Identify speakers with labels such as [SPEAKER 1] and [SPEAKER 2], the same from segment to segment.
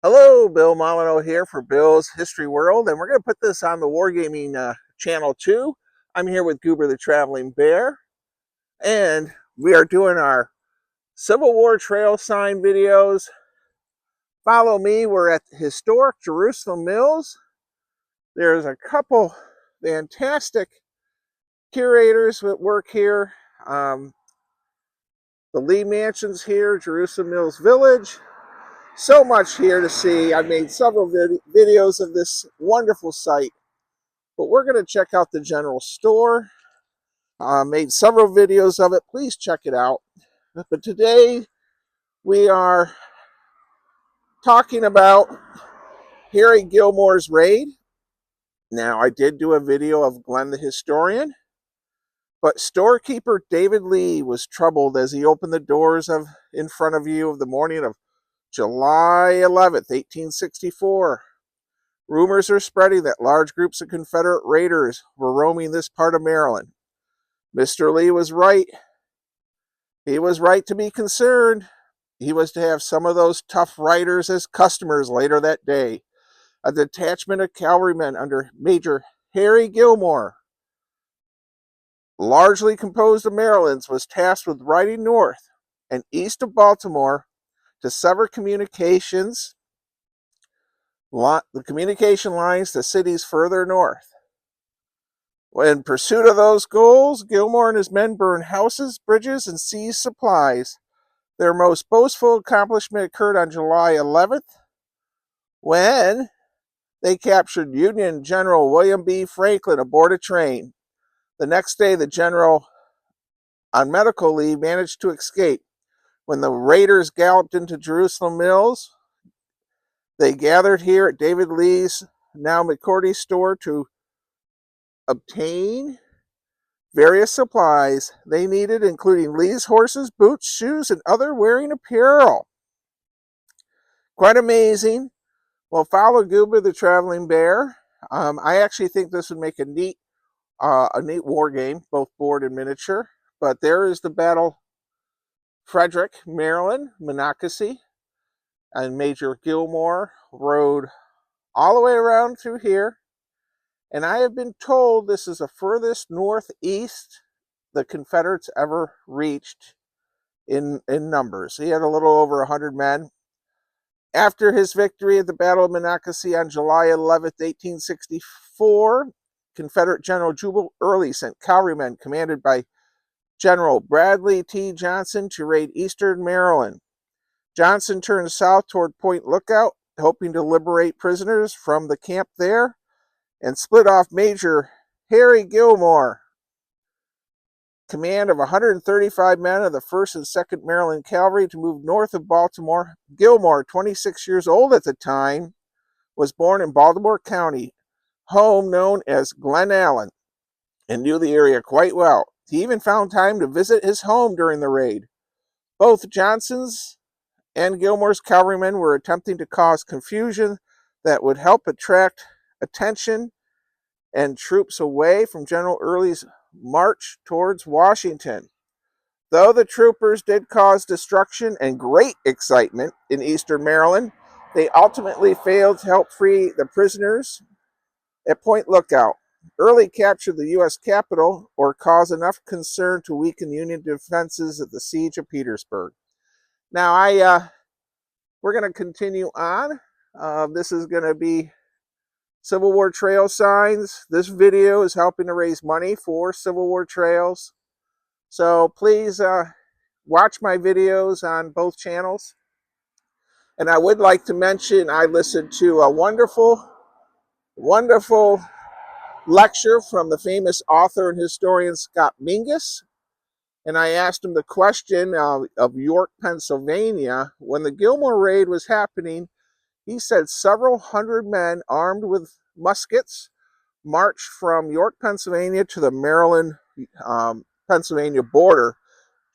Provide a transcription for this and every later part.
[SPEAKER 1] Hello, Bill Molyneux here for Bill's History World, and we're going to put this on the Wargaming channel too. I'm here with Goober the Traveling Bear, and we are doing our Civil War trail sign videos. Follow me. We're at the historic Jerusalem Mills. There's a couple fantastic curators that work here. The Lee Mansion's here, Jerusalem Mills Village. So much here to see. I made several videos of this wonderful site, but we're going to check out the general store. Made several videos of it. Please check it out. But today we are talking about Harry Gilmor's raid. Now, I did do a video of Glenn the Historian, but storekeeper David Lee was troubled as he opened the doors in front of you of the morning of July 11th, 1864. Rumors are spreading that large groups of Confederate raiders were roaming this part of Maryland. Mr. Lee was right. He was right to be concerned. He was to have some of those tough riders as customers later that day. A detachment of cavalrymen under Major Harry Gilmor, largely composed of Marylanders, was tasked with riding north and east of Baltimore to sever the communication lines to cities further north. In pursuit of those goals, Gilmor and his men burned houses, bridges, and seized supplies. Their most boastful accomplishment occurred on July 11th when they captured Union General William B. Franklin aboard a train. The next day, the general, on medical leave, managed to escape. When the raiders galloped into Jerusalem Mills, they gathered here at David Lee's, now McCordy's store, to obtain various supplies they needed, including Lee's horses, boots, shoes, and other wearing apparel. Quite amazing. Well, follow Goober the Traveling Bear. I actually think this would make a neat war game, both board and miniature. But there is the Battle Frederick, Maryland, Monocacy, and Major Gilmor rode all the way around through here. And I have been told this is the furthest northeast the Confederates ever reached in numbers. He had a little over 100 men. After his victory at the Battle of Monocacy on July 11, 1864, Confederate General Jubal Early sent cavalrymen commanded by General Bradley T. Johnson to raid eastern Maryland. Johnson turned south toward Point Lookout, hoping to liberate prisoners from the camp there, and split off Major Harry Gilmor, command of 135 men of the 1st and 2nd Maryland Cavalry, to move north of Baltimore. Gilmor, 26 years old at the time, was born in Baltimore County, home known as Glen Allen, and knew the area quite well. He even found time to visit his home during the raid. Both Johnson's and Gilmor's cavalrymen were attempting to cause confusion that would help attract attention and troops away from General Early's march towards Washington. Though the troopers did cause destruction and great excitement in eastern Maryland, they ultimately failed to help free the prisoners at Point Lookout. Early captured the U.S. Capitol or caused enough concern to weaken Union defenses at the Siege of Petersburg. Now, we're going to continue on. This is going to be Civil War trail signs. This video is helping to raise money for Civil War trails. So please watch my videos on both channels. And I would like to mention I listened to a wonderful, wonderful lecture from the famous author and historian Scott Mingus. And I asked him the question of York, Pennsylvania. When the Gilmor raid was happening, he said several hundred men armed with muskets marched from York, Pennsylvania to the Maryland, Pennsylvania border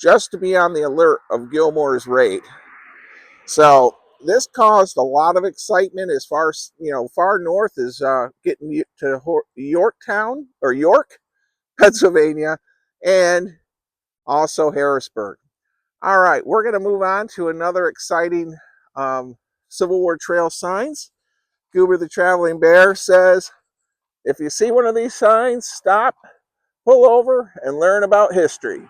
[SPEAKER 1] just to be on the alert of Gilmor's raid. So this caused a lot of excitement as far as, far north as getting to Yorktown or York, Pennsylvania, and also Harrisburg. All right, we're going to move on to another exciting Civil War trail signs. Goober the Traveling Bear says, if you see one of these signs, stop, pull over, and learn about history.